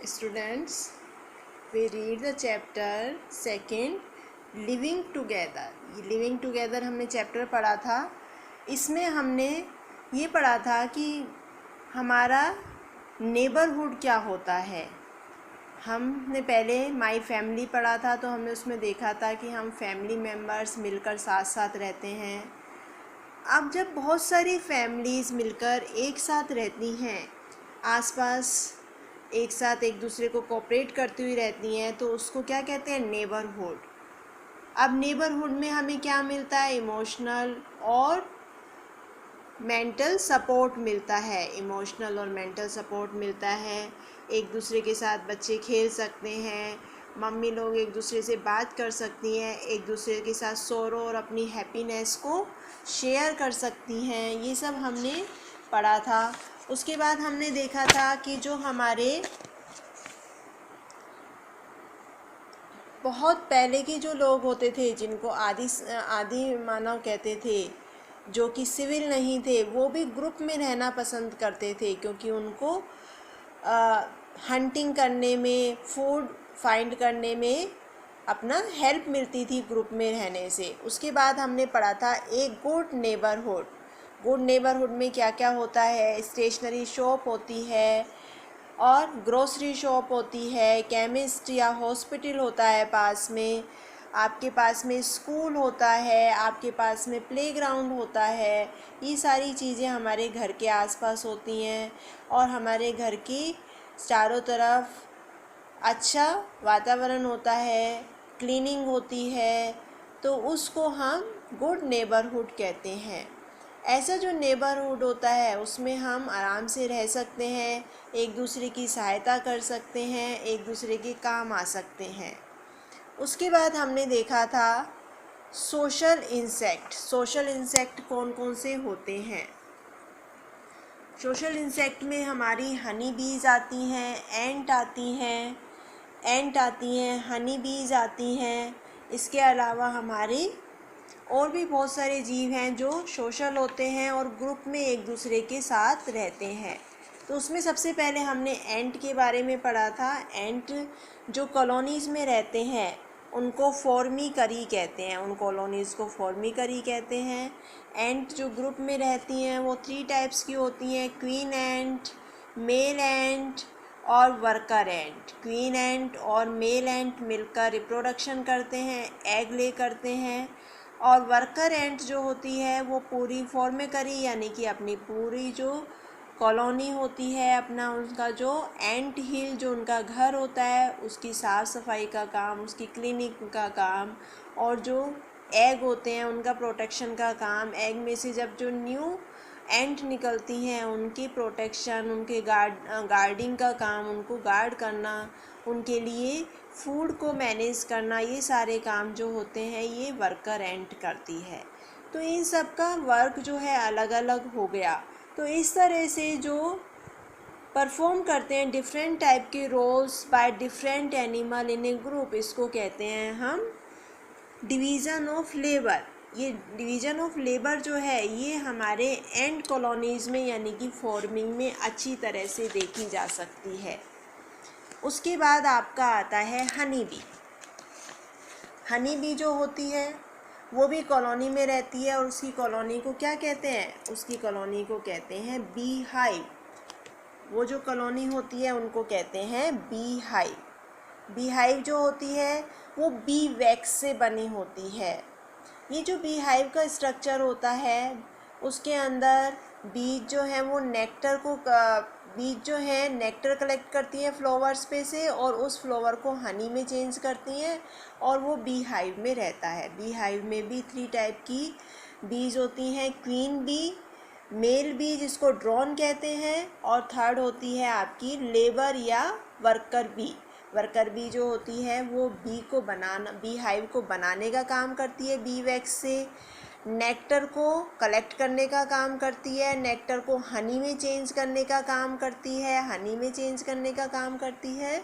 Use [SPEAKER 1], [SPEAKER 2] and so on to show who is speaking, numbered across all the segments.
[SPEAKER 1] Students, we read the chapter second, living together. ये living together हमने chapter पढ़ा था। इसमें हमने ये पढ़ा था कि हमारा नेबरहुड क्या होता है। हमने पहले माई फैमिली पढ़ा था, तो हमने उसमें देखा था कि हम फैमिली मेम्बर्स मिलकर साथ साथ रहते हैं। अब जब बहुत सारी फैमिलीज़ मिलकर एक साथ रहती हैं, आसपास एक साथ एक दूसरे को कोऑपरेट करती हुई रहती हैं, तो उसको क्या कहते हैं, नेबरहुड। अब नेबरहुड में हमें क्या मिलता है, इमोशनल और मेंटल सपोर्ट मिलता है। इमोशनल और मेंटल सपोर्ट मिलता है। एक दूसरे के साथ बच्चे खेल सकते हैं, मम्मी लोग एक दूसरे से बात कर सकती हैं, एक दूसरे के साथ सोरो और अपनी हैप्पीनेस को शेयर कर सकती हैं। ये सब हमने पढ़ा था। उसके बाद हमने देखा था कि जो हमारे बहुत पहले के जो लोग होते थे, जिनको आदि मानव कहते थे, जो कि सिविल नहीं थे, वो भी ग्रुप में रहना पसंद करते थे, क्योंकि उनको हंटिंग करने में, फूड फाइंड करने में अपना हेल्प मिलती थी ग्रुप में रहने से। उसके बाद हमने पढ़ा था एक गुड नेबरहुड। गुड नेबरहुड में क्या क्या होता है, स्टेशनरी शॉप होती है और ग्रोसरी शॉप होती है, केमिस्ट या हॉस्पिटल होता है पास में, आपके पास में स्कूल होता है, आपके पास में प्लेग्राउंड होता है। ये सारी चीज़ें हमारे घर के आसपास होती हैं और हमारे घर की चारों तरफ अच्छा वातावरण होता है, क्लीनिंग होती है, तो उसको हम गुड नेबरहुड कहते हैं। ऐसा जो नेबरहुड होता है उसमें हम आराम से रह सकते हैं, एक दूसरे की सहायता कर सकते हैं, एक दूसरे के काम आ सकते हैं। उसके बाद हमने देखा था सोशल इंसेक्ट। सोशल इंसेक्ट कौन कौन से होते हैं। सोशल इंसेक्ट में हमारी हनी बीज आती हैं, एंट आती हैं, हनी बीज आती हैं। इसके अलावा हमारे और भी बहुत सारे जीव हैं जो सोशल होते हैं और ग्रुप में एक दूसरे के साथ रहते हैं। तो उसमें सबसे पहले हमने एंट के बारे में पढ़ा था। एंट जो कॉलोनीज़ में रहते हैं उनको फॉर्मिकरी कहते हैं, उन कॉलोनीज़ को फॉर्मिकरी कहते हैं। एंट जो ग्रुप में रहती हैं वो 3 टाइप्स की होती हैं, क्वीन एंट, मेल एंट और वर्कर एंट। क्वीन एंट और मेल एंट मिलकर रिप्रोडक्शन करते हैं, एग ले करते हैं। और वर्कर एंट जो होती है वो पूरी फॉर्मिकरी यानी कि अपनी पूरी जो कॉलोनी होती है, अपना उनका जो एंट हिल जो उनका घर होता है उसकी साफ़ सफाई का काम, उसकी क्लीनिंग का काम, और जो एग होते हैं उनका प्रोटेक्शन का काम। एग में से जब जो न्यू एंट निकलती हैं उनकी प्रोटेक्शन, उनके गार्डिंग का काम, उनको गार्ड करना, उनके लिए फूड को मैनेज करना, ये सारे काम जो होते हैं ये वर्कर एंट करती है। तो इन सब का वर्क जो है अलग अलग हो गया। तो इस तरह से जो परफॉर्म करते हैं डिफरेंट टाइप के roles by different animal in a group, इसको कहते हैं हम डिवीज़न ऑफ लेबर। ये डिवीज़न ऑफ लेबर जो है ये हमारे एंट कॉलोनीज़ में यानी कि फॉर्मिंग में अच्छी तरह से देखी जा सकती है। उसके बाद आपका आता है हनी बी। हनी बी जो होती है वो भी कॉलोनी में रहती है और उसकी कॉलोनी को क्या कहते हैं, उसकी कॉलोनी को कहते हैं बी हाइव। वो जो कॉलोनी होती है उनको कहते हैं बी हाइव। बी हाइव जो होती है वो बी वैक्स से बनी होती है। ये जो बी हाइव का स्ट्रक्चर होता है उसके अंदर बीज जो है वो बीज जो है नेक्टर कलेक्ट करती हैं फ्लावर्स पे से और उस फ्लावर को हनी में चेंज करती हैं और वो बी हाइव में रहता है। बी हाइव में भी 3 टाइप की बीज होती हैं, क्वीन बी, मेल बी जिसको ड्रोन कहते हैं, और थर्ड होती है आपकी लेबर या वर्कर बी। वर्कर बी जो होती है वो बी हाइव को बनाने का काम करती है बी वैक्स से, नेक्टर को कलेक्ट करने का काम करती है, नेक्टर को हनी में चेंज करने का काम करती है,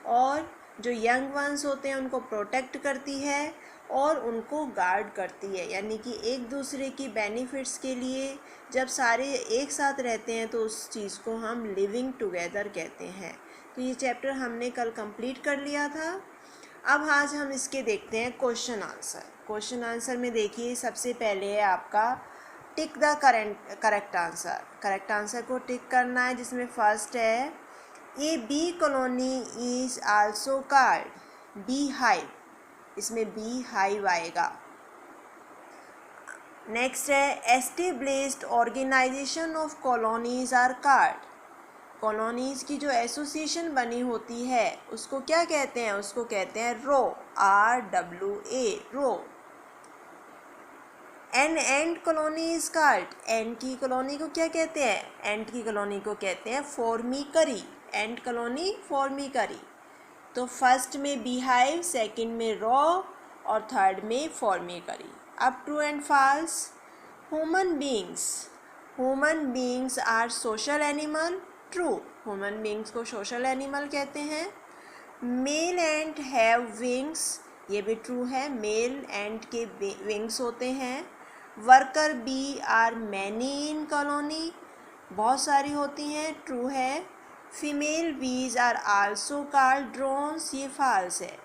[SPEAKER 1] और जो यंग वंस होते हैं उनको प्रोटेक्ट करती है और उनको गार्ड करती है, यानी कि एक दूसरे की बेनिफिट्स के लिए जब सारे एक साथ रहते हैं तो उस चीज़ को हम लिविंग टुगेदर कहते हैं। तो ये चैप्टर हमने कल कंप्लीट कर लिया था। अब आज हम इसके देखते हैं क्वेश्चन आंसर। क्वेश्चन आंसर में देखिए, सबसे पहले है आपका tick the correct answer. Correct answer को टिक करना है, जिसमें फर्स्ट है a bee colony is also called bee hive. इसमें बी हाइव आएगा। नेक्स्ट है established organisation of colonies are called. Colonies की जो एसोसिएशन बनी होती है उसको क्या कहते हैं? उसको कहते हैं रो, RWA, रो। An ant colony is called. Ant की कॉलोनी को क्या कहते हैं? एंड की कॉलोनी को कहते हैं फॉर्मिकरी। And colony फॉर्मिकरी। तो फर्स्ट में बी हाइव, सेकेंड में रॉ और थर्ड में फॉर्मिकरी। अब true and false. Human beings are social animal. True, human beings को सोशल एनिमल कहते हैं। मेल एंड हैव विंग्स, ये भी ट्रू है, मेल एंड के विंग्स होते हैं। Worker bee are many in colony, बहुत सारी होती हैं, ट्रू है। Female bees are also called drones, ये फॉल्स है।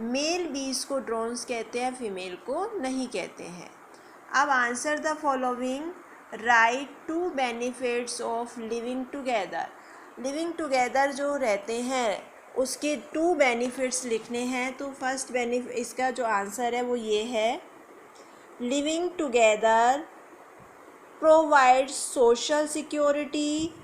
[SPEAKER 1] मेल बीज को ड्रोन्स कहते हैं, फीमेल को नहीं कहते हैं। अब answer the following. Write two benefits of living together. Living together जो रहते हैं उसके 2 बेनिफिट्स लिखने हैं। तो फर्स्ट बेनिफिट, इसका जो आंसर है वो ये है, living together provides social security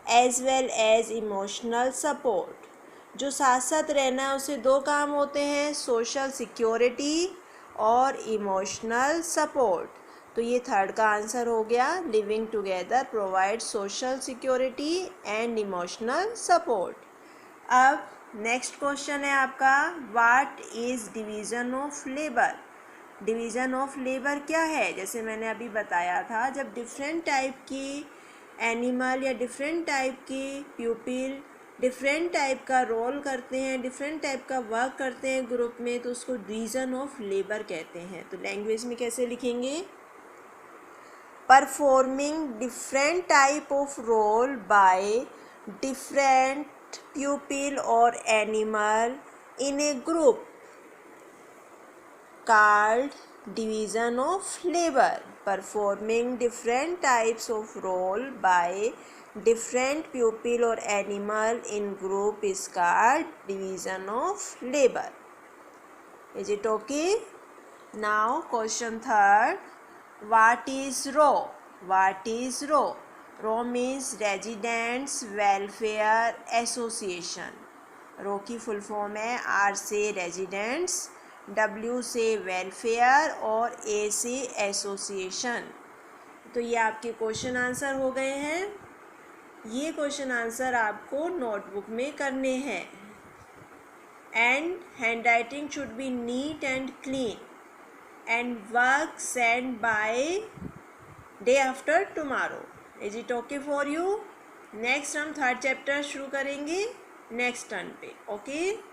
[SPEAKER 1] as well as emotional support. जो साथ साथ रहना है उससे 2 काम होते हैं, सोशल सिक्योरिटी और इमोशनल सपोर्ट। तो ये थर्ड का आंसर हो गया, living together provide social security and emotional support. अब नेक्स्ट क्वेश्चन है आपका, what is division of labour. Division of labour क्या है? जैसे मैंने अभी बताया था, जब डिफरेंट टाइप की एनिमल या डिफरेंट टाइप की प्यूपिल डिफरेंट टाइप का रोल करते हैं, डिफरेंट टाइप का वर्क करते हैं ग्रुप में, तो उसको डिवीज़न ऑफ लेबर कहते हैं। तो लैंग्वेज में कैसे लिखेंगे? Performing different type of role by different pupil और animal in a group called division of labor. Performing different types of role by different pupil or animal in group is called division of labor. Is it okay? Now question third. What is row? What is row? Row means Residents Welfare Association. रो की full form है, R से residents, W से welfare और A से association. तो ये आपके question answer हो गए हैं। ये क्वेश्चन आंसर आपको नोटबुक में करने हैं। And hand writing should be neat and clean and work send by day after tomorrow. Is it okay for you? Next हम थर्ड चैप्टर शुरू करेंगे नेक्स्ट टर्न पे। ओके।